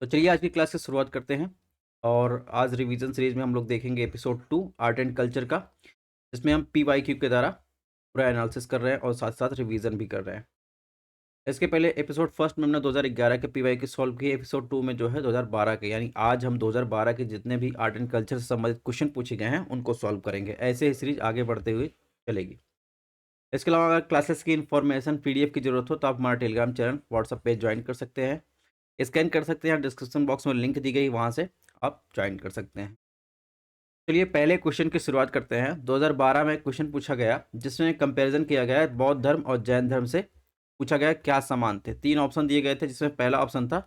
तो चलिए आज की क्लास की शुरुआत करते हैं। और आज रिवीजन सीरीज में हम लोग देखेंगे एपिसोड 2 आर्ट एंड कल्चर का, जिसमें हम PYQ के द्वारा पूरा एनालिसिस कर रहे हैं और साथ साथ रिवीजन भी कर रहे हैं। इसके पहले एपिसोड फर्स्ट में हमने 2011 के PYQ सॉल्व किए। एपिसोड 2 में जो है 2012 के, यानी आज हम 2012 के जितने भी आर्ट एंड कल्चर से संबंधित क्वेश्चन पूछे गए हैं उनको सॉल्व करेंगे। ऐसे ही सीरीज आगे बढ़ते हुए चलेगी। इसके अलावा अगर क्लासेस की इन्फॉर्मेशन PDF की जरूरत हो तो आप हमारा Telegram channel WhatsApp page join कर सकते हैं, स्कैन कर सकते हैं। डिस्क्रिप्शन बॉक्स में लिंक दी गई, वहाँ से आप ज्वाइन कर सकते हैं। चलिए पहले क्वेश्चन की शुरुआत करते हैं। 2012 में क्वेश्चन पूछा गया जिसमें कंपैरिजन किया गया है बौद्ध धर्म और जैन धर्म से। पूछा गया क्या समान थे। 3 ऑप्शन दिए गए थे, जिसमें पहला ऑप्शन था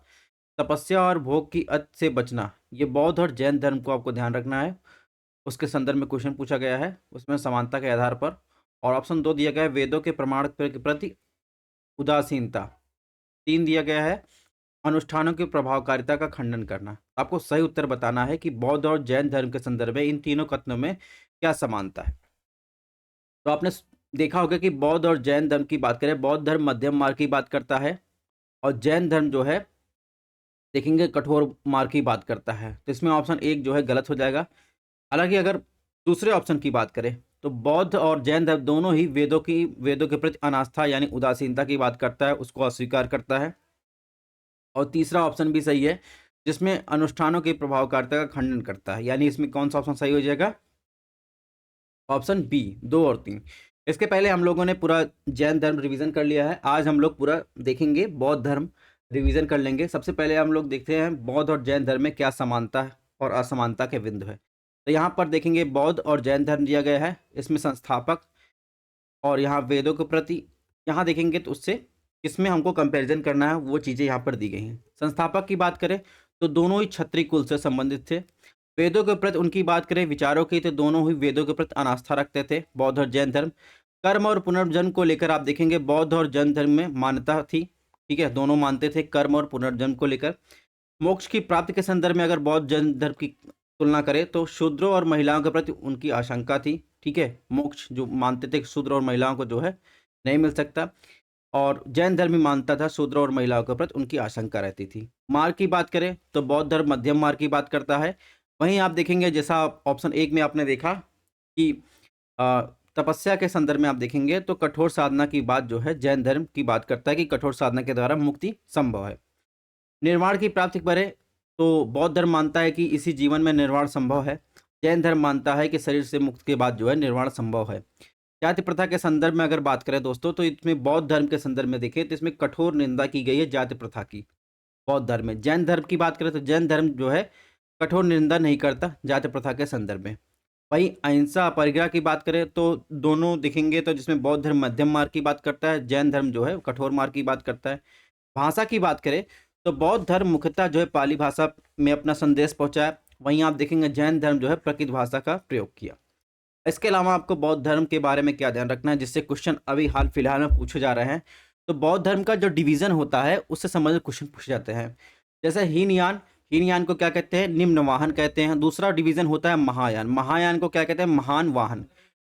तपस्या और भोग की अत से बचना। ये बौद्ध और जैन धर्म को आपको ध्यान रखना है, उसके संदर्भ में क्वेश्चन पूछा गया है, उसमें समानता के आधार पर। और ऑप्शन 2 दिया गया है वेदों के प्रमाण के प्रति उदासीनता। 3 दिया गया है अनुष्ठानों की प्रभावकारिता का खंडन करना। आपको सही उत्तर बताना है कि बौद्ध और जैन धर्म के संदर्भ में इन तीनों कथनों में क्या समानता है। तो आपने देखा होगा कि बौद्ध और जैन धर्म की बात करें, बौद्ध धर्म मध्यम मार्ग की बात करता है और जैन धर्म जो है देखेंगे कठोर मार्ग की बात करता है। तो इसमें ऑप्शन 1 जो है गलत हो जाएगा। हालांकि अगर दूसरे ऑप्शन की बात करें तो बौद्ध और जैन धर्म दोनों ही वेदों के प्रति अनास्था यानी उदासीनता की बात करता है, उसको अस्वीकार करता है। और तीसरा ऑप्शन भी सही है, जिसमें अनुष्ठानों की प्रभावकारिता का खंडन करता है। यानी इसमें कौन सा ऑप्शन सही हो जाएगा? ऑप्शन बी, 2 और 3। इसके पहले हम लोगों ने पूरा जैन धर्म रिवीजन कर लिया है। आज हम लोग पूरा देखेंगे बौद्ध धर्म, रिवीजन कर लेंगे। सबसे पहले हम लोग देखते हैं बौद्ध और जैन धर्म में क्या समानता है और असमानता के बिंदु है। तो यहाँ पर देखेंगे बौद्ध और जैन धर्म दिया गया है, इसमें संस्थापक और यहाँ वेदों के प्रति, यहाँ देखेंगे तो उससे किसमें हमको कंपैरिजन करना है वो चीज़ें यहाँ पर दी गई हैं। संस्थापक की बात करें तो दोनों ही क्षत्रिय कुल से संबंधित थे। वेदों के प्रति उनकी बात करें विचारों की तो दोनों ही वेदों के प्रति अनास्था रखते थे, बौद्ध और जैन धर्म। कर्म और पुनर्जन्म को लेकर आप देखेंगे बौद्ध और जैन धर्म में मान्यता थी, ठीक है, दोनों मानते थे कर्म और पुनर्जन्म को लेकर। मोक्ष की प्राप्ति के संदर्भ में अगर बौद्ध जैन धर्म की तुलना करें तो शूद्रों और महिलाओं के प्रति उनकी आशंका थी, ठीक है, मोक्ष जो मानते थे शूद्र और महिलाओं को जो है नहीं मिल सकता। और जैन धर्म भी मानता था शूद्र और महिलाओं के प्रति उनकी आशंका रहती थी। मार्ग की बात करें तो बौद्ध धर्म मध्यम मार्ग की बात करता है। वहीं आप देखेंगे जैसा ऑप्शन 1 में आपने देखा कि तपस्या के संदर्भ में आप देखेंगे तो कठोर साधना की बात जो है जैन धर्म की बात करता है कि कठोर साधना के द्वारा मुक्ति संभव है। निर्वाण की प्राप्ति करें तो बौद्ध धर्म मानता है कि इसी जीवन में निर्वाण संभव है। जैन धर्म मानता है कि शरीर से मुक्त के बाद जो है निर्वाण संभव है। जाति प्रथा के संदर्भ में अगर बात करें दोस्तों तो इसमें बौद्ध धर्म के संदर्भ में देखें तो इसमें कठोर निंदा की गई है जाति प्रथा की बौद्ध धर्म में। जैन धर्म की बात करें तो जैन धर्म जो है कठोर निंदा नहीं करता जाति प्रथा के संदर्भ में। वहीं अहिंसा परिग्रह की बात करें तो दोनों दिखेंगे तो जिसमें बौद्ध धर्म मध्यम मार्ग की बात करता है, जैन धर्म जो है कठोर मार्ग की बात करता है। भाषा की बात करें तो बौद्ध धर्म मुख्यतः जो है पाली भाषा में अपना संदेश पहुंचाया, वहीं आप देखेंगे जैन धर्म जो है प्रकृत भाषा का प्रयोग किया। इसके अलावा आपको बौद्ध धर्म के बारे में क्या ध्यान रखना है, जिससे क्वेश्चन अभी हाल फिलहाल में पूछे जा रहे हैं। तो बौद्ध धर्म का जो डिवीजन होता है उससे संबंधित क्वेश्चन पूछे जाते हैं। जैसे हीनयान, हीनयान को क्या कहते हैं? निम्न वाहन कहते हैं। दूसरा डिवीजन होता है महायान, महायान को क्या कहते हैं? महान वाहन।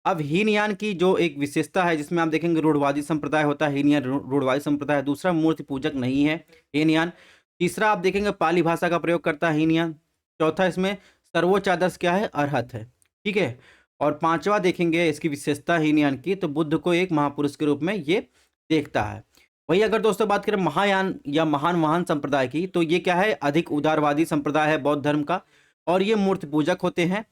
अब हीनयान की जो एक विशेषता है जिसमें आप देखेंगे रूढ़वादी संप्रदाय होता है, हीनयान रूढ़वादी संप्रदाय है। दूसरा मूर्ति पूजक नहीं है हीनयान। तीसरा आप देखेंगे पाली भाषा का प्रयोग करता है हीनयान। चौथा इसमें सर्वोच्च आदर्श क्या है? अरहत है, ठीक है। और पांचवा देखेंगे इसकी विशेषता हीनयान की तो बुद्ध को एक महापुरुष के रूप में ये देखता है। वही अगर दोस्तों बात करें महायान या महान वाहन संप्रदाय की तो ये क्या है? अधिक उदारवादी संप्रदाय है बौद्ध धर्म का, और ये मूर्ति पूजक होते हैं।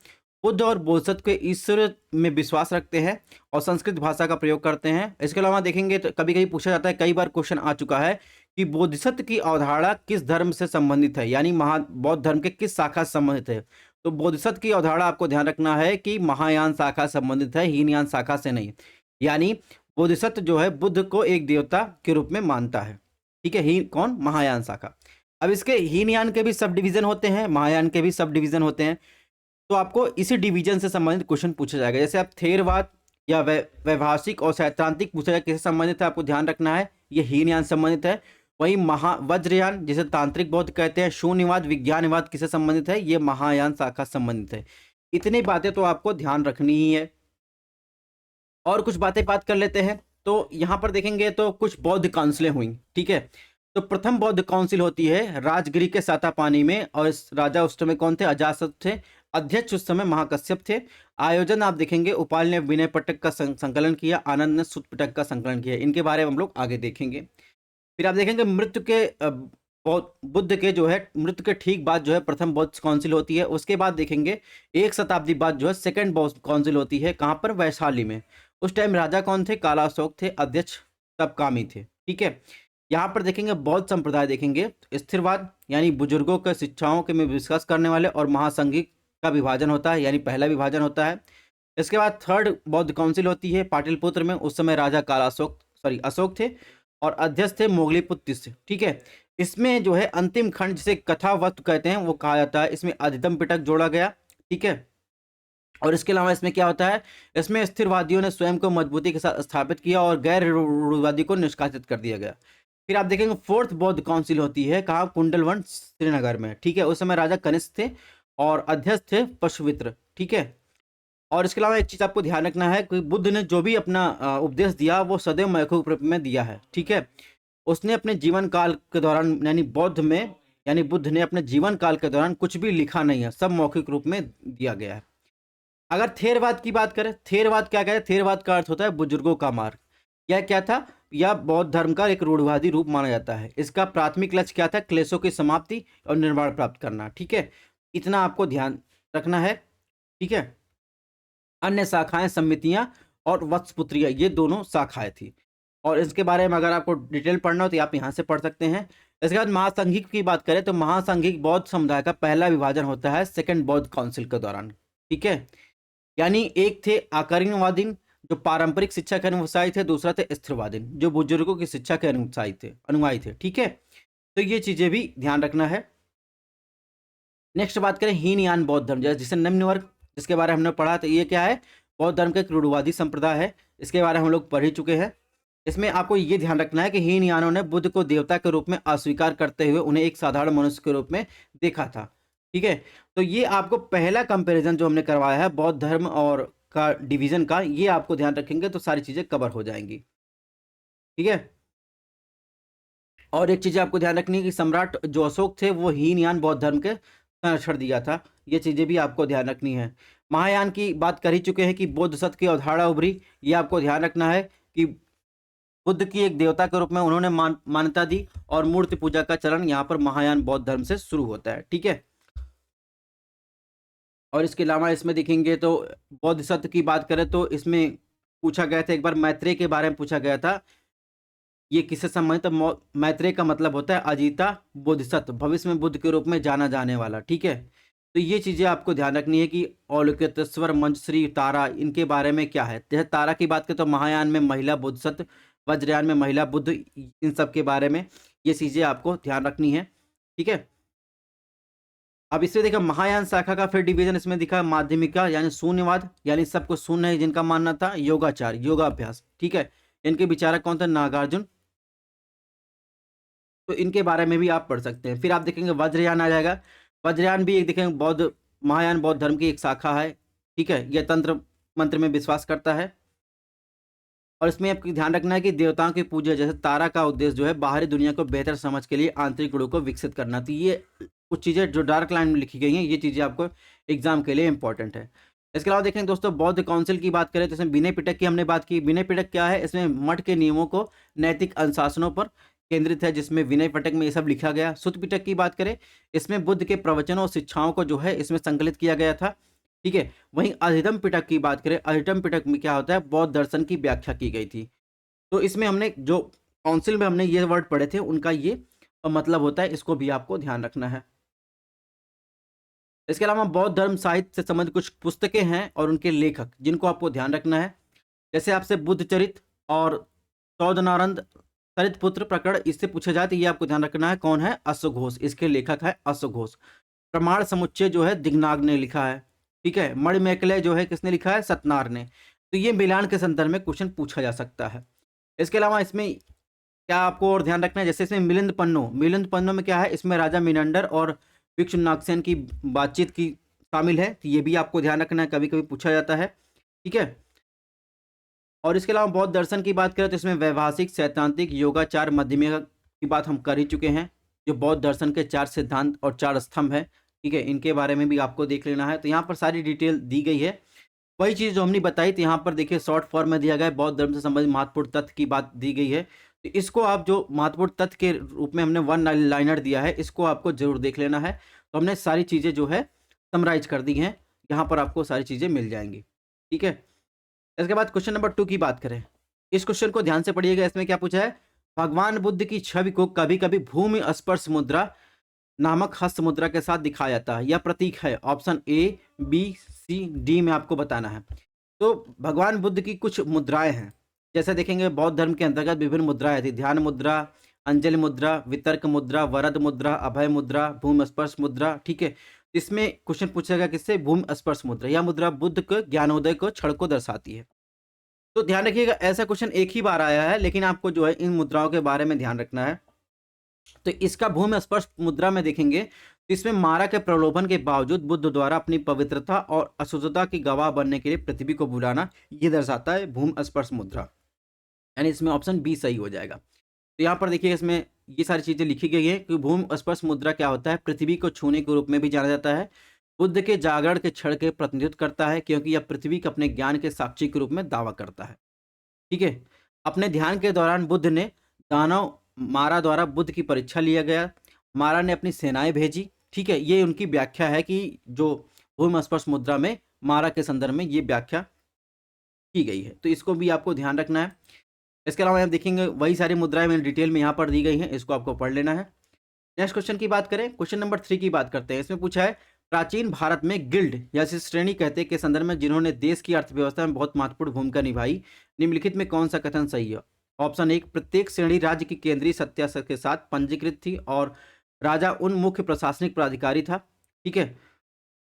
बुद्ध और बोधिसत्व के ईश्वर में विश्वास रखते हैं और संस्कृत भाषा का प्रयोग करते हैं। इसके अलावा देखेंगे तो कभी कभी पूछा जाता है, कई बार क्वेश्चन आ चुका है कि बोधिसत्व की अवधारणा किस धर्म से संबंधित है, यानी बौद्ध धर्म के किस शाखा से संबंधित है। तो बोधिसत्व की अवधारणा आपको ध्यान रखना है कि महायान शाखा संबंधित है, हीनयान शाखा से नहीं। यानी बोधिसत्व जो है बुद्ध को एक देवता के रूप में मानता है, ठीक है। ही कौन? महायान शाखा। अब इसके हीनयान के भी सब डिवीजन होते हैं, महायान के भी सब डिवीजन होते हैं। तो आपको इसी डिवीजन से संबंधित क्वेश्चन पूछा जाएगा। जैसे आप थेरवाद या वैभाषिक और सैद्धांतिक पूछा जाए किससे संबंधित है, आपको ध्यान रखना है ये हीनयान संबंधित है। वही वज्रयान जिसे तांत्रिक बौद्ध कहते हैं, शून्यवाद विज्ञानवाद किसे संबंधित है? ये महायान शाखा संबंधित है। इतनी बातें तो आपको ध्यान रखनी ही है। और कुछ बात कर लेते हैं। तो यहाँ पर देखेंगे तो कुछ बौद्ध काउंसिलें हुई, ठीक है। तो प्रथम बौद्ध काउंसिल होती है राजगिरी के सातापानी में, और इस राजा उस समय कौन थे? अजातशत्रु थे। अध्यक्ष उस समय महाकश्यप थे। आयोजन आप देखेंगे उपाल ने विनय पिटक का संकलन किया, आनंद ने सूत पिटक का संकलन किया। इनके बारे में हम लोग आगे देखेंगे। फिर आप देखेंगे मृत्यु के बुद्ध के जो है मृत्यु के ठीक बाद जो है प्रथम बौद्ध काउंसिल होती है। उसके बाद देखेंगे 1 शताब्दी बाद जो है सेकंड बौद्ध काउंसिल होती है। कहाँ पर? वैशाली में। उस टाइम राजा कौन थे? कालाशोक थे। अध्यक्ष तब कामी थे। ठीक है। यहाँ पर देखेंगे बौद्ध संप्रदाय देखेंगे स्थिरवाद यानी बुजुर्गों के शिक्षाओं के में विश्वास करने वाले, और महासंघिक का विभाजन होता है यानी पहला विभाजन होता है। इसके बाद थर्ड बौद्ध काउंसिल होती है पाटलिपुत्र में। उस समय राजा अशोक थे, और अध्यक्ष थे मोगलीपुत्र तीसरे। ठीक है। इसमें जो है अंतिम खंड जिसे कथा वस्तु कहते हैं वो कहा जाता है। इसमें अधितम पिटक जोड़ा गया। ठीक है। और इसके अलावा इसमें क्या होता है? इसमें स्थिरवादियों ने स्वयं को मजबूती के साथ स्थापित किया और गैर रूढ़वादी को निष्कासित कर दिया गया। फिर आप देखेंगे फोर्थ बौद्ध काउंसिल होती है कहाँ? कुंडलवन श्रीनगर में। ठीक है। उस समय राजा कनिष्क थे और अध्यक्ष थे पशुवित्र। ठीक है। और इसके अलावा एक चीज आपको ध्यान रखना है कि बुद्ध ने जो भी अपना उपदेश दिया वो सदैव मौखिक रूप में दिया है। ठीक है। उसने अपने जीवन काल के दौरान यानी बुद्ध ने अपने जीवन काल के दौरान कुछ भी लिखा नहीं है, सब मौखिक रूप में दिया गया है। अगर थेरवाद की बात करें, थेरवाद क्या कहते हैं? थेरवाद का अर्थ होता है बुजुर्गों का मार्ग। यह क्या था? यह बौद्ध धर्म का एक रूढ़वादी रूप माना जाता है। इसका प्राथमिक लक्ष्य क्या था? क्लेशों की समाप्ति और निर्वाण प्राप्त करना। ठीक है। इतना आपको ध्यान रखना है। ठीक है। अन्य शाखाएं समितियां और वत्सपुत्रियां, ये दोनों शाखाएं थी, और इसके बारे में अगर आपको डिटेल पढ़ना हो तो आप यहाँ से पढ़ सकते हैं। इसके बाद महासंघिक की बात करें तो महासंघिक बौद्ध समुदाय का पहला विभाजन होता है सेकंड बौद्ध काउंसिल के दौरान। ठीक है। यानी एक थे आकर्ण्यवादीन जो पारंपरिक शिक्षा के अनुसारी थे, दूसरा थे स्थिरवादीन जो बुजुर्गों की शिक्षा के अनुयायी थे। ठीक है। तो ये चीजें भी ध्यान रखना है। नेक्स्ट बात करें हीनयान बौद्ध धर्म, जिसे निम्न वर्ग, जिसके बारे में हमने पढ़ा, तो ये क्या है? बौद्ध धर्म का एक रूढ़वादी संप्रदाय है। इसके बारे में हम लोग पढ़ ही चुके हैं। इसमें आपको ये ध्यान रखना है कि हीनयानों ने बुद्ध को देवता के रूप में अस्वीकार करते हुए उन्हें एक साधारण मनुष्य के रूप में देखा था। ठीक है। तो ये आपको पहला कंपैरिजन जो हमने करवाया है बौद्ध धर्म और का डिवीजन का, ये आपको ध्यान रखेंगे तो सारी चीजें कवर हो जाएंगी। ठीक है। और एक चीज आपको ध्यान रखनी है कि सम्राट जो अशोक थे वो हीनयान बौद्ध धर्म के संरक्षण दिया था। ये चीजें भी आपको ध्यान रखनी है। महायान की बात कर ही चुके हैं कि बौद्ध सत्य की अवधारणा उभरी। ये आपको ध्यान रखना है कि बुद्ध की एक देवता के रूप में उन्होंने मान्यता दी, और मूर्ति पूजा का चलन यहाँ पर महायान बौद्ध धर्म से शुरू होता है। ठीक है। और इसके अलावा इसमें देखेंगे तो बौद्ध सत्य की बात करें तो इसमें पूछा गया था, एक बार मैत्रेय के बारे में पूछा गया था। ये किससे संबंधित? मैत्रेय का मतलब होता है अजीता बोधिसत्व, भविष्य में बुद्ध के रूप में जाना जाने वाला। ठीक है। तो ये चीजें आपको ध्यान रखनी है कि औलोकेतेश्वर, मंचश्री, तारा, इनके बारे में क्या है। जैसे तारा की बात करें तो महायान में महिला बोधिसत्व, वज्रयान में महिला बुद्ध, इन सब के बारे में ये चीजें आपको ध्यान रखनी है। ठीक है। अब इससे देखा महायान शाखा का फिर डिवीजन इसमें दिखा माध्यमिका यानी शून्यवाद, यानी सब कुछ शून्य है जिनका मानना था, योगाचार, योगाभ्यास। ठीक है। इनके विचारक कौन थे? नागार्जुन। तो इनके बारे में भी आप पढ़ सकते हैं। फिर आप देखेंगे वज्रयान आ जाएगा। वज्रयान भी एक देखेंगे बौद्ध महायान बौद्ध धर्म की एक शाखा है। ठीक है। यह तंत्र मंत्र में विश्वास करता है, और इसमें आपको ध्यान रखना है कि देवताओं की पूजा, जैसे तारा का उद्देश्य जो है बाहरी दुनिया को बेहतर समझ के लिए आंतरिक गुणों को विकसित करना। तो ये कुछ चीज़ें जो डार्क लाइन में लिखी गई हैं, ये चीज़ें आपको एग्जाम के लिए इंपॉर्टेंट है। इसके अलावा देखें दोस्तों बौद्ध काउंसिल की बात करें तो इसमें विनय पिटक की हमने बात की। विनय पिटक क्या है? इसमें मठ के नियमों को नैतिक अनुशासनों पर केंद्रित है, जिसमें विनय पिटक में ये सब लिखा गया। सुत्त पिटक की बात करें, इसमें बुद्ध के प्रवचनों और शिक्षाओं को जो है इसमें संकलित किया गया था। ठीक है। वहीं अधितम पिटक की बात करें, अधितम पिटक में क्या होता है? बौद्ध दर्शन की व्याख्या की गई थी। तो इसमें हमने जो काउंसिल में हमने ये वर्ड पढ़े थे उनका ये मतलब होता है, इसको भी आपको ध्यान रखना है। इसके अलावा बौद्ध धर्म साहित्य से संबंधित कुछ पुस्तकें हैं और उनके लेखक जिनको आपको ध्यान रखना है। जैसे आपसे बुद्ध चरित और सौदनानंद चरित पुत्र प्रकरण इससे पूछा जाए तो ये आपको ध्यान रखना है कौन है? अश्वघोष। इसके लेखक है अश्वघोष। प्रमाण समुच्चय जो है दिग्नाग ने लिखा है। ठीक है। मणिमेकलय जो है किसने लिखा है? सतनार ने। तो ये मिलान के संदर्भ में क्वेश्चन पूछा जा सकता है। इसके अलावा इसमें क्या आपको और ध्यान रखना है, जैसे इसमें मिलिंद पन्नों में क्या है? इसमें राजा मिनंडर और भिक्षु नागसेन की बातचीत की शामिल है। तो ये भी आपको ध्यान रखना है, कभी कभी पूछा जाता है। ठीक है। और इसके अलावा बौद्ध दर्शन की बात करें तो इसमें वैभाषिक, सैद्धांतिक, योगाचार, मध्यमिका की बात हम कर ही चुके हैं, जो बौद्ध दर्शन के 4 सिद्धांत और 4 स्तंभ हैं, ठीक है? इनके बारे में भी आपको देख लेना है। तो यहाँ पर सारी डिटेल दी गई है। वही चीज़ जो हमने बताई थी यहाँ पर देखिए शॉर्ट फॉर्म में दिया गया है, बौद्ध धर्म से संबंधित महत्वपूर्ण तथ्य की बात दी गई है। तो इसको आप जो महत्वपूर्ण तथ्य के रूप में हमने वन लाइनर दिया है, इसको आपको ज़रूर देख लेना है। तो हमने सारी चीज़ें जो है समराइज़ कर दी हैं, यहाँ पर आपको सारी चीज़ें मिल जाएँगी, ठीक है? इसके बाद क्वेश्चन नंबर 2 की बात करें। इस क्वेश्चन को ध्यान से पढ़िएगा, इसमें क्या पूछा है? भगवान बुद्ध की छवि को कभी-कभी भूमि स्पर्श मुद्रा नामक हस्त मुद्रा के साथ दिखाया जाता है। यह प्रतीक है option A, B, C, D में आपको बताना है। तो भगवान बुद्ध की कुछ मुद्राएँ हैं। जैसे देखेंगे बौद्ध धर्म के अंतर्गत विभिन्न मुद्राएँ थी। ध्यान मुद्रा, अंजलि मुद्रा, वितर्क मुद्रा, वरद मुद्रा, अभय मुद्रा, भूमि स्पर्श मुद्रा, ठीक है? इसमें क्वेश्चन पूछेगा किससे? भूमि स्पर्श मुद्रा। यह मुद्रा बुद्ध के ज्ञानोदय को क्षण को दर्शाती है। तो ध्यान रखिएगा ऐसा क्वेश्चन एक ही बार आया है, लेकिन आपको जो है इन मुद्राओं के बारे में ध्यान रखना है। तो इसका भूमि स्पर्श मुद्रा में देखेंगे तो इसमें मारा के प्रलोभन के बावजूद बुद्ध द्वारा अपनी पवित्रता और अशुद्धता की गवाह बनने के लिए पृथ्वी को बुलाना, ये दर्शाता है भूमि स्पर्श मुद्रा। यानी इसमें ऑप्शन बी सही हो जाएगा। तो यहाँ पर देखिए इसमें ये सारी चीज़ें लिखी गई है कि भूमि स्पर्श मुद्रा क्या होता है? पृथ्वी को छूने के रूप में भी जाना जाता है। बुद्ध के जागरण के क्षण के प्रतिनिधित्व करता है, क्योंकि यह पृथ्वी के अपने ज्ञान के साक्षी के रूप में दावा करता है। ठीक है? अपने ध्यान के दौरान बुद्ध ने दानव मारा द्वारा बुद्ध की परीक्षा लिया गया। मारा ने अपनी सेनाएं भेजी। ठीक है? ये उनकी व्याख्या है कि जो भूमि स्पर्श मुद्रा में मारा के संदर्भ में ये व्याख्या की गई है। तो इसको भी आपको ध्यान रखना है। इसके अलावा आप देखेंगे वही सारी मुद्राएं मैंने डिटेल में यहाँ पर दी गई हैं, इसको आपको पढ़ लेना है। नेक्स्ट क्वेश्चन की बात करें, क्वेश्चन नंबर 3 की बात करते हैं। इसमें पूछा है प्राचीन भारत में गिल्ड या इसे श्रेणी कहते हैं के संदर्भ में जिन्होंने देश की अर्थव्यवस्था में बहुत महत्वपूर्ण भूमिका निभाई, निम्नलिखित में कौन सा कथन सही है? ऑप्शन 1, प्रत्येक श्रेणी राज्य की केंद्रीय सत्ता के साथ पंजीकृत थी और राजा उन मुख्य प्रशासनिक प्राधिकारी था। ठीक है?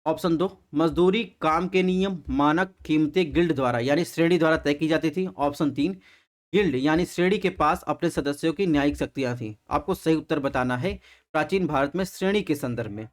ऑप्शन 2, मजदूरी, काम के नियम, मानक, कीमतें गिल्ड द्वारा यानी श्रेणी द्वारा तय की जाती थी। ऑप्शन 3, गिल्ड यानी श्रेणी के पास अपने सदस्यों की न्यायिक शक्तियां थीं। आपको सही उत्तर बताना है प्राचीन भारत में श्रेणी के संदर्भ में।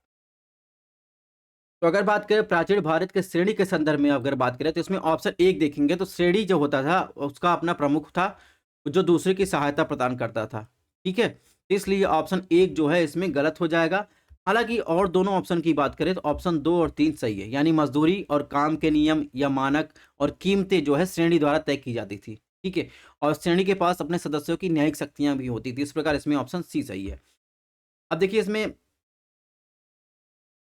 तो अगर बात करें प्राचीन भारत के श्रेणी के संदर्भ में अगर बात करें तो इसमें ऑप्शन 1 देखेंगे तो श्रेणी जो होता था उसका अपना प्रमुख था जो दूसरे की सहायता प्रदान करता था। ठीक है? इसलिए ऑप्शन 1 जो है इसमें गलत हो जाएगा। हालांकि और दोनों ऑप्शन की बात करें तो ऑप्शन 2 और 3 सही है, यानी मजदूरी और काम के नियम या मानक और कीमतें जो है श्रेणी द्वारा तय की जाती थी। ठीक है? और श्रेणी के पास अपने सदस्यों की न्यायिक शक्तियां भी होती थी। इस प्रकार इसमें ऑप्शन सी सही है। अब देखिए इसमें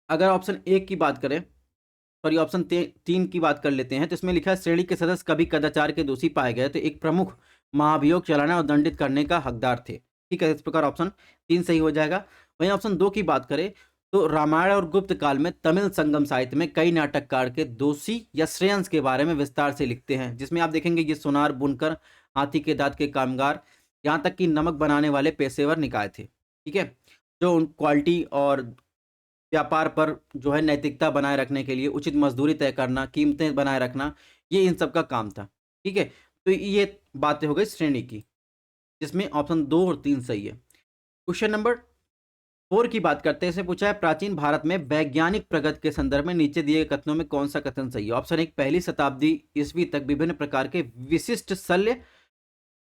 अगर ऑप्शन 1 की बात करें, सॉरी ऑप्शन 3 की बात कर लेते हैं, तो इसमें लिखा है श्रेणी के सदस्य कभी कदाचार के दोषी पाए गए तो एक प्रमुख महाभियोग चलाना और दंडित करने का हकदार थे। ठीक है? इस प्रकार ऑप्शन 3 सही हो जाएगा। वहीं ऑप्शन 2 की बात करें तो रामायण और गुप्त काल में तमिल संगम साहित्य में कई नाटककार के दोषी या श्रेयांश के बारे में विस्तार से लिखते हैं, जिसमें आप देखेंगे ये सोनार बुनकर, हाथी के दांत के कामगार, यहाँ तक कि नमक बनाने वाले पेशेवर निकाय थे। ठीक है? जो उन क्वालिटी और व्यापार पर जो है नैतिकता बनाए रखने के लिए उचित मजदूरी तय करना, कीमतें बनाए रखना, ये इन सब का काम था। ठीक है? तो ये बातें हो गई श्रेणी की, जिसमें ऑप्शन 2 और 3 सही है। क्वेश्चन नंबर 4 की बात करते हैं। इसमें पूछा है प्राचीन भारत में वैज्ञानिक प्रगति के संदर्भ में नीचे दिए गए कथनों में कौन सा कथन सही है? ऑप्शन 1, पहली शताब्दी ईस्वी तक विभिन्न प्रकार के विशिष्ट शल्य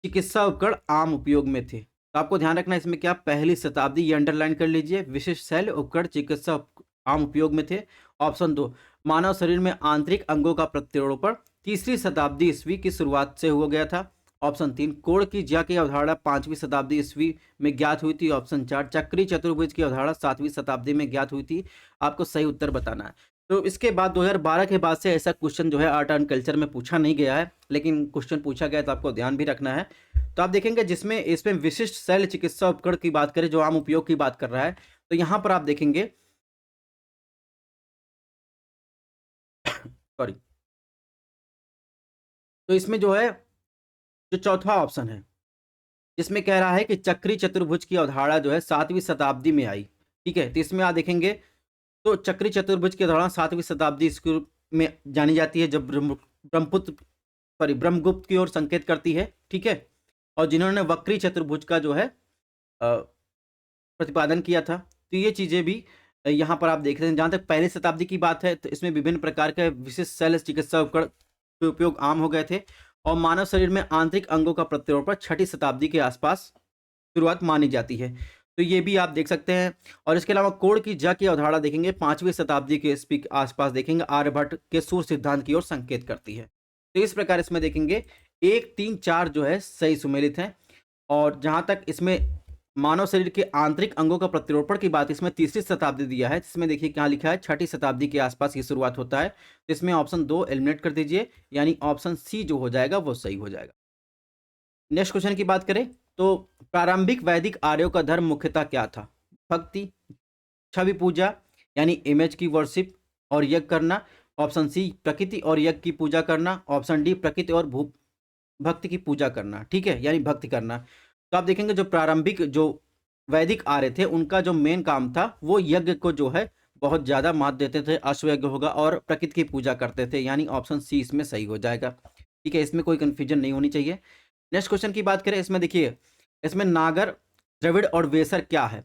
चिकित्सा उपकरण आम उपयोग में थे। तो आपको ध्यान रखना इसमें क्या पहली शताब्दी ये अंडरलाइन कर लीजिए, विशिष्ट शल्य उपकरण चिकित्सा आम उपयोग में थे। ऑप्शन 2, मानव शरीर में आंतरिक अंगों का प्रत्यारोपण तीसरी शताब्दी ईस्वी की शुरुआत से हो गया था। ऑप्शन 3, कोण की ज्या की अवधारणा 5वीं शताब्दी ईस्वी में ज्ञात हुई थी। ऑप्शन 4, चक्री चतुर्भुज की अवधारणा 7वीं शताब्दी में ज्ञात हुई थी। आपको सही उत्तर बताना है। तो इसके बाद 2012 के बाद से ऐसा क्वेश्चन जो है आर्ट एंड कल्चर में पूछा नहीं गया है, लेकिन क्वेश्चन पूछा गया तो आपको ध्यान भी रखना है। तो आप देखेंगे जिसमें इसमें विशिष्ट शल्य चिकित्सा उपकरण की बात करें जो आम उपयोग की बात कर रहा है, तो यहाँ पर आप देखेंगे सॉरी, तो इसमें जो है जो चौथा ऑप्शन है जिसमें कह रहा है कि चक्री चतुर्भुज की अवधारणा जो है 7वीं शताब्दी में आई। ठीक है? तो इसमें आप देखेंगे तो चक्री चतुर्भुज की अवधारणा 7वीं शताब्दी ईस्वी में जानी जाती है, जब ब्रह्मगुप्त की ओर संकेत करती है। ठीक है? और जिन्होंने वक्री चतुर्भुज का जो है प्रतिपादन किया था। तो ये चीज़ें भी यहाँ पर आप देख रहे हैं। जहाँ तक पहली शताब्दी की बात है तो इसमें विभिन्न प्रकार के विशिष्ट शल्य चिकित्सा उपकरण के उपयोग आम हो गए थे और मानव शरीर में आंतरिक अंगों का प्रत्यारोपण 6ठी शताब्दी के आसपास शुरुआत मानी जाती है। तो ये भी आप देख सकते हैं। और इसके अलावा कोण की ज की अवधारणा देखेंगे 5वीं शताब्दी के ईस्वी के आसपास देखेंगे आर्यभट्ट के सूर्य सिद्धांत की ओर संकेत करती है। तो इस प्रकार इसमें देखेंगे 1, 3, 4 जो है सही सुमेलित हैं। और जहाँ तक इसमें मानव शरीर के आंतरिक अंगों का प्रतिरूपण की बात इसमें 3री शताब्दी दिया है, जिसमें देखिए क्या लिखा है 6ठी शताब्दी के आसपास ये शुरुआत होता है। तो इसमें ऑप्शन 2 एलिमिनेट कर दीजिए, यानी ऑप्शन सी जो हो जाएगा वो सही हो जाएगा। नेक्स्ट क्वेश्चन की बात करें तो प्रारंभिक वैदिक आर्यों का धर्म मुख्यतः क्या था? भक्ति, छवि पूजा यानी इमेज की वर्शिप और यज्ञ करना, ऑप्शन सी प्रकृति और यज्ञ की पूजा करना, ऑप्शन डी प्रकृति और भू भक्ति की पूजा करना, ठीक है, यानी भक्ति करना। तो आप देखेंगे जो प्रारंभिक जो वैदिक आर्य थे उनका जो मेन काम था वो यज्ञ को जो है बहुत ज़्यादा महत्व देते थे, अश्वयज्ञ होगा, और प्रकृति की पूजा करते थे, यानी ऑप्शन सी इसमें सही हो जाएगा। ठीक है, इसमें कोई कन्फ्यूजन नहीं होनी चाहिए। नेक्स्ट क्वेश्चन की बात करें, इसमें देखिए इसमें नागर, द्रविड़ और वेसर क्या है?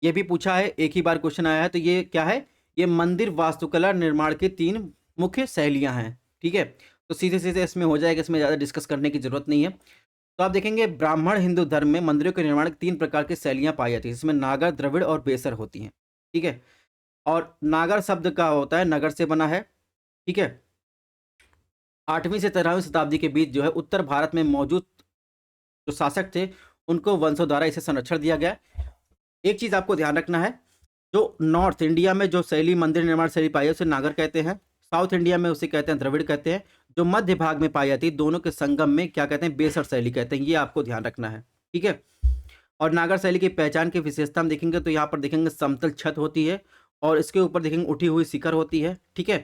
ये भी पूछा है, एक ही बार क्वेश्चन आया है। तो ये क्या है? ये मंदिर वास्तुकला निर्माण की 3 मुख्य शैलियाँ हैं। ठीक है, तो सीधे-सीधे इसमें हो जाएगा, इसमें ज़्यादा डिस्कस करने की ज़रूरत नहीं है। तो आप देखेंगे ब्राह्मण हिंदू धर्म में मंदिरों के निर्माण की 3 प्रकार की शैलियाँ पाई जाती हैं, जिसमें नागर, द्रविड़ और बेसर होती हैं। ठीक है, और नागर शब्द का होता है नगर से बना है। ठीक है, 8वीं से 13वीं शताब्दी के बीच जो है उत्तर भारत में मौजूद जो शासक थे उनको वंशों द्वारा इसे संरक्षण दिया गया। एक चीज़ आपको ध्यान रखना है, जो नॉर्थ इंडिया में जो शैली मंदिर निर्माण शैली पाई है उसे नागर कहते हैं, साउथ इंडिया में उसे कहते हैं द्रविड़ कहते हैं, जो मध्य भाग में पाई जाती है दोनों के संगम में क्या कहते हैं? बेसर शैली कहते हैं। ये आपको ध्यान रखना है। ठीक है, और नागर शैली की पहचान की विशेषता हम देखेंगे तो यहाँ पर देखेंगे समतल छत होती है और इसके ऊपर देखेंगे उठी हुई शिखर होती है। ठीक है,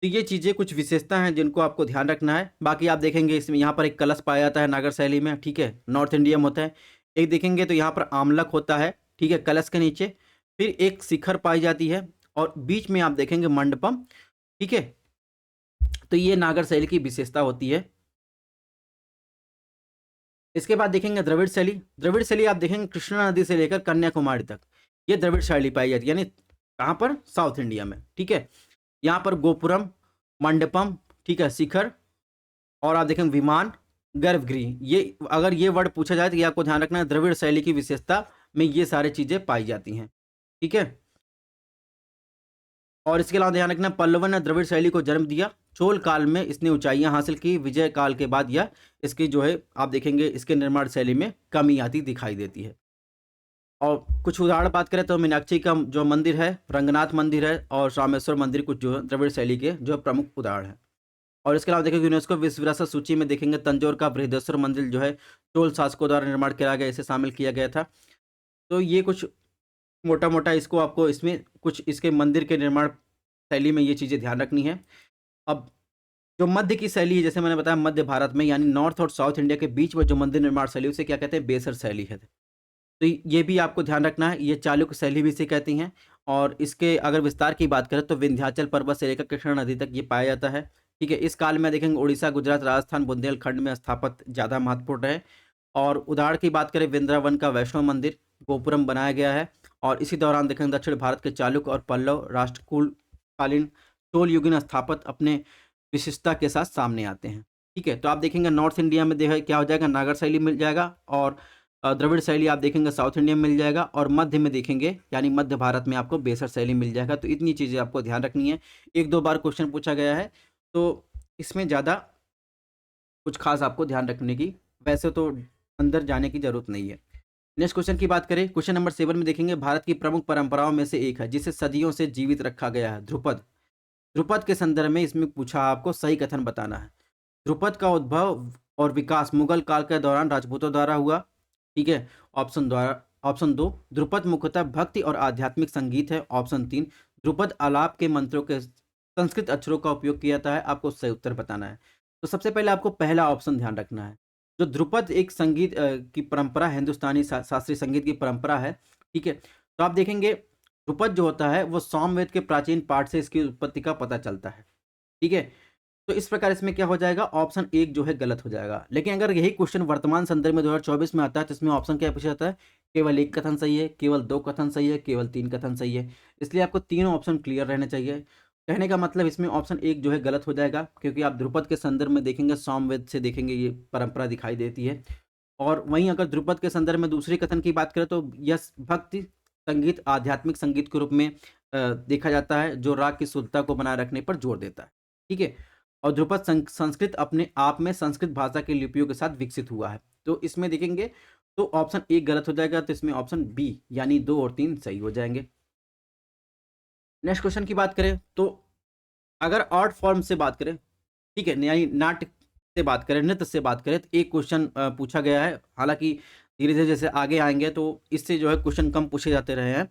तो ये चीज़ें कुछ विशेषता हैं जिनको आपको ध्यान रखना है। बाकी आप देखेंगे इसमें यहाँ पर एक कलश पाया जाता है नागर शैली में। ठीक है, नॉर्थ इंडिया में होता है। एक देखेंगे तो यहाँ पर आमलक होता है, ठीक है, कलश के नीचे। फिर एक शिखर पाई जाती है और बीच में आप देखेंगे मंडपम। ठीक है, तो ये नागर शैली की विशेषता होती है। इसके बाद देखेंगे द्रविड़ शैली। द्रविड़ शैली आप देखेंगे कृष्णा नदी से लेकर कन्याकुमारी तक ये द्रविड़ शैली पाई जाती है, यानी कहाँ पर? साउथ इंडिया में। ठीक है, यहाँ पर गोपुरम, मंडपम, ठीक है, शिखर, और आप देखेंगे विमान, गर्भगृह। ये अगर ये वर्ड पूछा जाए तो ये आपको ध्यान रखना है, द्रविड़ शैली की विशेषता में ये सारी चीज़ें पाई जाती हैं। ठीक है, और इसके अलावा ध्यान रखना पल्लवन ने द्रविड़ शैली को जन्म दिया। चोल काल में इसने ऊंचाइयां हासिल की, विजय काल के बाद यह इसकी जो है आप देखेंगे इसके निर्माण शैली में कमी आती दिखाई देती है। और कुछ उदाहरण बात करें तो मीनाक्षी का जो मंदिर है, रंगनाथ मंदिर है और रामेश्वर मंदिर कुछ जो है द्रविड़ शैली के जो प्रमुख उदाहरण हैं। और इसके अलावा देखेंगे यूनेस्को विश्व विरासत सूची में देखेंगे तंजौर का बृहदेश्वर मंदिर जो है चोल शासकों द्वारा निर्माण किया गया, इसे शामिल किया गया था। तो ये कुछ मोटा-मोटा इसको आपको इसमें कुछ इसके मंदिर के निर्माण शैली में ये चीज़ें ध्यान रखनी है। अब जो मध्य की शैली है, जैसे मैंने बताया मध्य भारत में यानी नॉर्थ और साउथ इंडिया के बीच में जो मंदिर निर्माण शैली उसे क्या कहते हैं? बेसर शैली है। तो ये भी आपको ध्यान रखना है, ये चालुक्य शैली भी इसे कहती हैं। और इसके अगर विस्तार की बात करें तो विंध्याचल पर्वत से लेकर कृष्णा नदी तक ये पाया जाता है। ठीक है, इस काल में देखेंगे उड़ीसा, गुजरात, राजस्थान, बुंदेलखंड में स्थापत्य ज़्यादा महत्वपूर्ण है। और उदाहरण की बात करें वृंदावन का वैष्णव मंदिर गोपुरम बनाया गया है। और इसी दौरान देखेंगे दक्षिण भारत के चालुक्य और पल्लव राष्ट्रकूल कालीन चोल युगीन स्थापत्य अपने विशिष्टता के साथ सामने आते हैं। ठीक है, तो आप देखेंगे नॉर्थ इंडिया में देखा क्या हो जाएगा? नागर शैली मिल जाएगा, और द्रविड़ शैली आप देखेंगे साउथ इंडिया में मिल जाएगा, और मध्य में देखेंगे यानी मध्य भारत में आपको बेसर शैली मिल जाएगा। तो इतनी चीज़ें आपको ध्यान रखनी है। 1-2 बार क्वेश्चन पूछा गया है, तो इसमें ज़्यादा कुछ खास आपको ध्यान रखने की वैसे तो अंदर जाने की ज़रूरत नहीं है। नेक्स्ट क्वेश्चन की बात करें, क्वेश्चन नंबर 7 में देखेंगे भारत की प्रमुख परंपराओं में से एक है जिसे सदियों से जीवित रखा गया है, ध्रुपद। ध्रुपद के संदर्भ में इसमें पूछा आपको सही कथन बताना है। ध्रुपद का उद्भव और विकास मुगल काल के दौरान राजपूतों द्वारा हुआ। ठीक है, ऑप्शन 2 ध्रुपद मुख्यतः भक्ति और आध्यात्मिक संगीत है। ऑप्शन 3 ध्रुपद आलाप के मंत्रों के संस्कृत अक्षरों का उपयोग किया जाता है। आपको सही उत्तर बताना है। तो सबसे पहले आपको पहला ऑप्शन ध्यान रखना है। जो ध्रुपद एक संगीत की परंपरा, हिंदुस्तानी शास्त्रीय संगीत की परंपरा है। ठीक है, तो आप देखेंगे ध्रुपद जो होता है वो सामवेद के प्राचीन पाठ से इसकी उत्पत्ति का पता चलता है। ठीक है, तो इस प्रकार इसमें क्या हो जाएगा? ऑप्शन 1 जो है गलत हो जाएगा। लेकिन अगर यही क्वेश्चन वर्तमान संदर्भ में 2024 में आता है तो इसमें ऑप्शन क्या पूछा जाता है? केवल 1 कथन सही है, केवल 2 कथन सही है, केवल 3 कथन सही है। इसलिए आपको तीनों ऑप्शन क्लियर रहने चाहिए। कहने का मतलब इसमें ऑप्शन 1 जो है गलत हो जाएगा, क्योंकि आप ध्रुपद के संदर्भ में देखेंगे सामवेद से देखेंगे ये परंपरा दिखाई देती है। और वहीं अगर ध्रुपद के संदर्भ में दूसरे कथन की बात करें तो यह भक्ति संगीत आध्यात्मिक संगीत के रूप में देखा जाता है, जो राग की शुद्धता को बनाए रखने पर जोर देता है। ठीक है? और ध्रुपद संस्कृत अपने आप में संस्कृत भाषा की लिपियों के साथ विकसित हुआ है। तो इसमें देखेंगे तो ऑप्शन 1 गलत हो जाएगा, तो इसमें ऑप्शन बी यानी 2 और 3 सही हो जाएंगे। नेक्स्ट क्वेश्चन की बात करें तो अगर आर्ट फॉर्म से बात करें, ठीक है, यानी नाट्य से बात करें, नृत्य से बात करें, तो एक क्वेश्चन पूछा गया है। हालांकि धीरे धीरे जैसे आगे आएंगे तो इससे जो है क्वेश्चन कम पूछे जाते रहे हैं,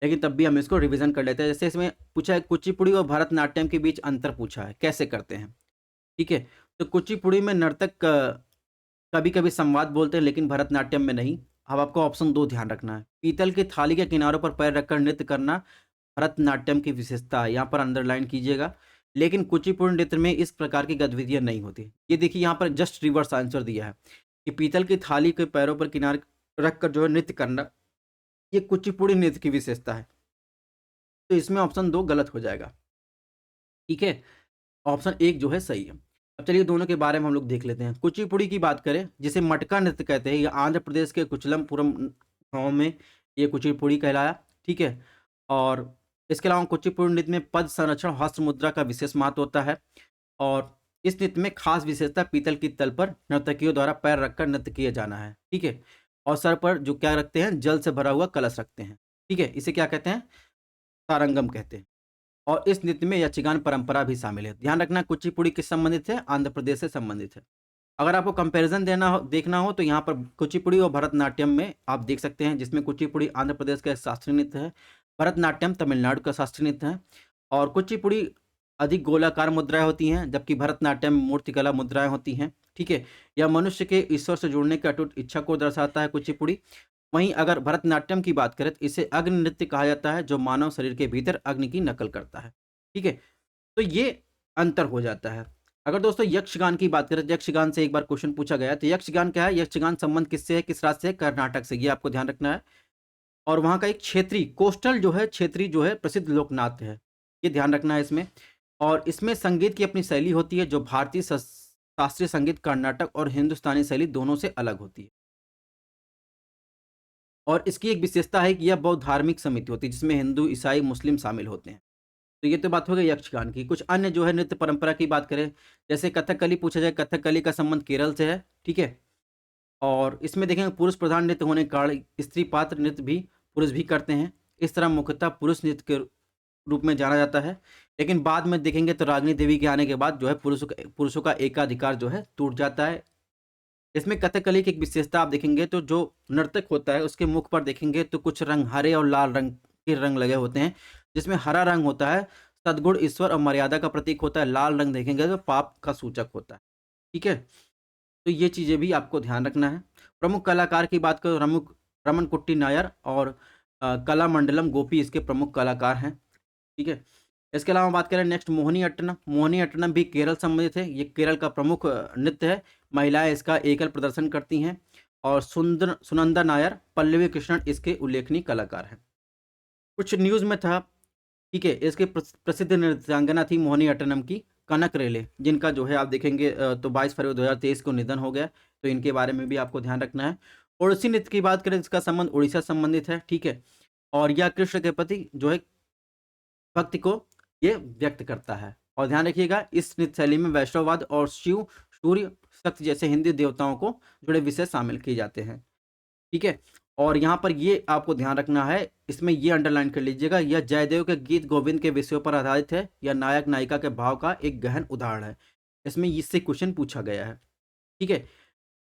लेकिन तब भी हम इसको रिवीजन कर लेते हैं। जैसे इसमें पूछा है कुचिपुड़ी और भरतनाट्यम के बीच अंतर पूछा है, कैसे करते हैं। ठीक है, तो कुचिपुड़ी में नर्तक कभी कभी संवाद बोलते हैं, लेकिन भरतनाट्यम में नहीं। अब आपको ऑप्शन 2 ध्यान रखना है। पीतल की थाली के किनारों पर पैर रखकर नृत्य करना भरतनाट्यम की विशेषता है, यहाँ पर अंडरलाइन कीजिएगा। लेकिन कुचिपुड़ी नृत्य में इस प्रकार की गतिविधियां नहीं होती। ये देखिए यहाँ पर जस्ट रिवर्स आंसर दिया है कि पीतल की थाली के पैरों पर किनारे रखकर जो है नृत्य करना, ये कुचिपुड़ी नृत्य की विशेषता है। तो इसमें ऑप्शन 2 गलत हो जाएगा। ठीक है, ऑप्शन 1 जो है सही है। अब चलिए दोनों के बारे में हम लोग देख लेते हैं। कुचिपुड़ी की बात करें, जिसे मटका नृत्य कहते हैं, ये आंध्र प्रदेश के कुचलमपुरम गांव में ये कुचिपुड़ी कहलाया। ठीक है, और इसके अलावा कुचिपुड़ी नृत्य में पद संरक्षण हस्त मुद्रा का विशेष महत्व होता है। और इस नृत्य में खास विशेषता पीतल की तल पर नर्तकियों द्वारा पैर रखकर नृत्य किया जाना है। ठीक है, और सर पर जो क्या रखते हैं, जल से भरा हुआ कलश रखते हैं। ठीक है, इसे क्या कहते हैं, सारंगम कहते हैं। और इस नृत्य में यक्षगान परंपरा भी शामिल है। ध्यान रखना कुचिपुड़ी किस संबंधित है, आंध्र प्रदेश से संबंधित है। अगर आपको कंपैरिजन देखना हो तो यहाँ पर कुचिपुड़ी और भरतनाट्यम में आप देख सकते हैं, जिसमें कुचिपुड़ी आंध्र प्रदेश का एक शास्त्रीय नृत्य है, भरतनाट्यम तमिलनाडु का शास्त्रीय नृत्य है। और कुचिपुड़ी अधिक गोलाकार मुद्राएं होती हैं, जबकि भरतनाट्यम मूर्तिकला मुद्राएं होती हैं। ठीक है, यह मनुष्य के ईश्वर से जुड़ने की अटूट इच्छा को दर्शाता है कुचिपुड़ी। वहीं अगर भरतनाट्यम की बात करें तो इसे अग्नि नृत्य कहा जाता है, जो मानव शरीर के भीतर अग्नि की नकल करता है। ठीक है, तो ये अंतर हो जाता है। अगर दोस्तों यक्षगान की बात करें, यक्षगान से एक बार क्वेश्चन पूछा गया है, तो यक्षगान क्या है, यक्षगान संबंध किससे है, किस राज्य से है, कर्नाटक से, ये आपको ध्यान रखना है। और वहाँ का एक क्षेत्रीय कोस्टल जो है, क्षेत्रीय जो है प्रसिद्ध लोक नाट्य है, ये ध्यान रखना है इसमें। और इसमें संगीत की अपनी शैली होती है, जो भारतीय शास्त्रीय संगीत, कर्नाटक और हिंदुस्तानी शैली दोनों से अलग होती है। और इसकी एक विशेषता है कि यह बहुत धार्मिक समिति होती है, जिसमें हिंदू, ईसाई, मुस्लिम शामिल होते हैं। तो ये तो बात हो गई यक्षगान की। कुछ अन्य जो है नृत्य परंपरा की बात करें, जैसे कथकली पूछा जाए, कथकली का संबंध केरल से है। ठीक है, और इसमें देखेंगे पुरुष प्रधान नृत्य होने के कारण स्त्री पात्र नृत्य भी पुरुष भी करते हैं। इस तरह मुख्यतः पुरुष नृत्य के रूप में जाना जाता है। लेकिन बाद में देखेंगे तो रागिनी देवी के आने के बाद जो है पुरुषों का एकाधिकार जो है टूट जाता है। इसमें कथकली की एक विशेषता आप देखेंगे तो जो नर्तक होता है उसके मुख पर देखेंगे तो कुछ रंग हरे और लाल रंग के रंग लगे होते हैं, जिसमें हरा रंग होता है सद्गुण, ईश्वर और मर्यादा का प्रतीक होता है। लाल रंग देखेंगे तो पाप का सूचक होता है। ठीक है, तो ये चीज़ें भी आपको ध्यान रखना है। प्रमुख कलाकार की बात करो, रमन कुट्टी नायर और कलामंडलम गोपी इसके प्रमुख कलाकार हैं। ठीक है, इसके अलावा बात करें नेक्स्ट मोहिनी अट्टनम। मोहिनी अट्टनम भी केरल संबंधित है, ये केरल का प्रमुख नृत्य है। महिलाएं इसका एकल प्रदर्शन करती हैं। और सुनंदा नायर, पल्लवी कृष्णन इसके उल्लेखनीय कलाकार हैं। कुछ न्यूज़ में था। ठीक है, इसके प्रसिद्ध नृत्यांगना थी मोहिनी अट्टनम की कनक रेले, जिनका जो है आप देखेंगे तो 22 फरवरी 2023 को निधन हो गया। तो इनके बारे में भी आपको ध्यान रखना है। ओडिसी नृत्य की बात करें, इसका संबंध उड़ीसा संबंधित है। ठीक है, और यह कृष्ण के प्रति जो है भक्ति को ये व्यक्त करता है। और ध्यान रखिएगा इस नृत्य शैली में वैष्णववाद और शिव, सूर्य, शक्ति जैसे हिंदी देवताओं को जुड़े विषय शामिल किए जाते हैं। ठीक है, और यहाँ पर ये आपको ध्यान रखना है, इसमें ये अंडरलाइन कर लीजिएगा, यह जयदेव के गीत गोविंद के विषयों पर आधारित है। यह नायक नायिका के भाव का एक गहन उदाहरण है। इसमें इससे क्वेश्चन पूछा गया है। ठीक है,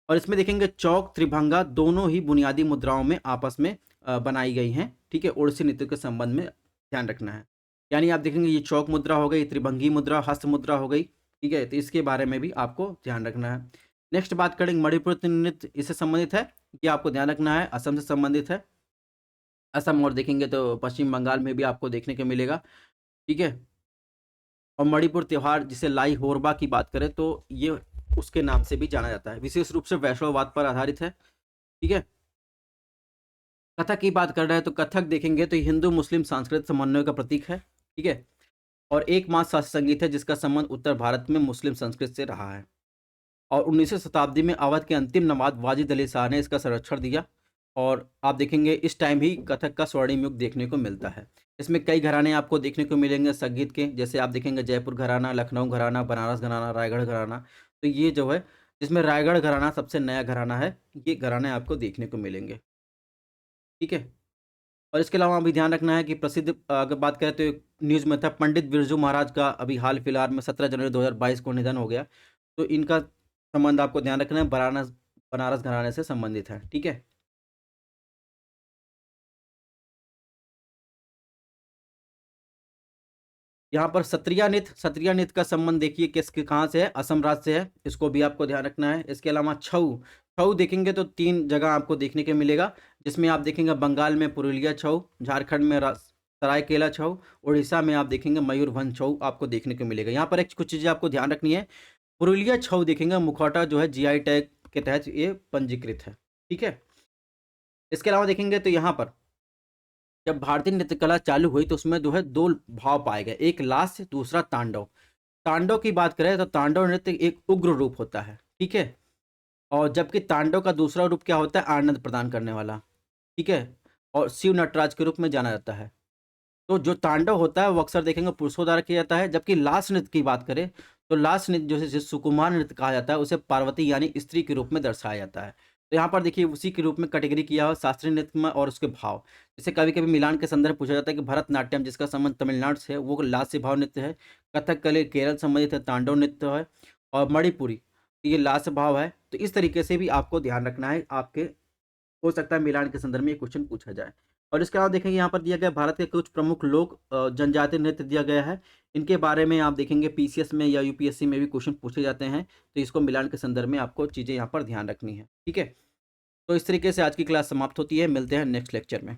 और इसमें देखेंगे चौक, त्रिभंगा दोनों ही बुनियादी मुद्राओं में आपस में बनाई गई हैं। ठीक है, ओडिसी नृत्य के संबंध में ध्यान रखना है। यानी आप देखेंगे ये चौक मुद्रा हो गई, त्रिभंगी मुद्रा, हस्त मुद्रा हो गई। ठीक है, तो इसके बारे में भी आपको ध्यान रखना है। नेक्स्ट बात करेंगे मणिपुर नृत्य, इससे संबंधित है, ये आपको ध्यान रखना है, असम से संबंधित है। असम और देखेंगे तो पश्चिम बंगाल में भी आपको देखने को मिलेगा। ठीक है, और मणिपुर त्यौहार जिसे लाई होरबा की बात करें तो ये उसके नाम से भी जाना जाता है, विशेष रूप से वैष्णववाद पर आधारित है। ठीक है, कथक की बात कर रहे हैं तो कथक देखेंगे तो हिंदू मुस्लिम सांस्कृतिक समन्वय का प्रतीक है। ठीक है, और एकमात्र शास्त्रीय संगीत है जिसका संबंध उत्तर भारत में मुस्लिम संस्कृति से रहा है। और 19वीं शताब्दी में अवध के अंतिम नवाब वाजिद अली शाह ने इसका संरक्षण दिया और आप देखेंगे इस टाइम ही कथक का स्वर्णिम युग देखने को मिलता है। इसमें कई घराने आपको देखने को मिलेंगे संगीत के, जैसे आप देखेंगे जयपुर घराना, लखनऊ घराना, बनारस घराना, रायगढ़ घराना। तो ये जो है, जिसमें रायगढ़ घराना सबसे नया घराना है, ये घराने आपको देखने को मिलेंगे। ठीक है? और इसके अलावा अभी ध्यान रखना है कि प्रसिद्ध अगर बात करें तो एक न्यूज़ में था, पंडित बिरजू महाराज का अभी हाल फिलहाल में 17 जनवरी 2022 को निधन हो गया। तो इनका संबंध आपको ध्यान रखना है, बनारस बनारस घराने से संबंधित है। ठीक है? यहाँ पर सत्रिया नृत्य का संबंध देखिए किसके कहाँ से है, असम राज्य से है, इसको भी आपको ध्यान रखना है। इसके अलावा छऊ, छऊ देखेंगे तो 3 जगह आपको देखने को मिलेगा, जिसमें आप देखेंगे बंगाल में पुरुलिया छऊ, झारखंड में सरायकेला छऊ, उड़ीसा में आप देखेंगे मयूरभंज छऊ आपको देखने को मिलेगा। यहाँ पर एक कुछ चीज़ें आपको ध्यान रखनी है। पुरुलिया छऊ देखेंगे मुखौटा जो है जीआई टैग के तहत ये पंजीकृत है। ठीक है? इसके अलावा देखेंगे तो यहाँ पर जब भारतीय नृत्य कला चालू हुई तो उसमें जो है 2 भाव पाए गए, एक लास्य, दूसरा तांडव। तांडव की बात करें तो तांडव नृत्य एक उग्र रूप होता है। ठीक है? और जबकि तांडव का दूसरा रूप क्या होता है, आनंद प्रदान करने वाला। ठीक है? और शिव नटराज के रूप में जाना जाता है। तो जो तांडव होता है वो अक्सर देखेंगे पुरुषों द्वारा किया जाता है, जबकि लास्य नृत्य की बात करें तो लास्य नृत्य जो है सुकुमार नृत्य कहा जाता है, उसे पार्वती यानी स्त्री के रूप में दर्शाया जाता है। तो यहाँ पर देखिए उसी के रूप में कैटेगरी किया हुआ शास्त्रीय नृत्य में और उसके भाव। जैसे कभी-कभी मिलान के संदर्भ पूछा जाता है कि भरतनाट्यम जिसका संबंध तमिलनाडु से है वो लास्य भाव नृत्य है, कथकली केरल संबंधित है, तांडव नृत्य है और मणिपुरी ये लास्य भाव है। तो इस तरीके से भी आपको ध्यान रखना है, आपके हो सकता है मिलान के संदर्भ में ये क्वेश्चन पूछा जाए। और इसके अलावा देखेंगे यहाँ पर दिया गया भारत के कुछ प्रमुख लोक जनजातीय नृत्य दिया गया है। इनके बारे में आप देखेंगे पीसीएस में या यूपीएससी में भी क्वेश्चन पूछे जाते हैं, तो इसको मिलान के संदर्भ में आपको चीज़ें यहाँ पर ध्यान रखनी है। ठीक है? तो इस तरीके से आज की क्लास समाप्त होती है, मिलते हैं नेक्स्ट लेक्चर में।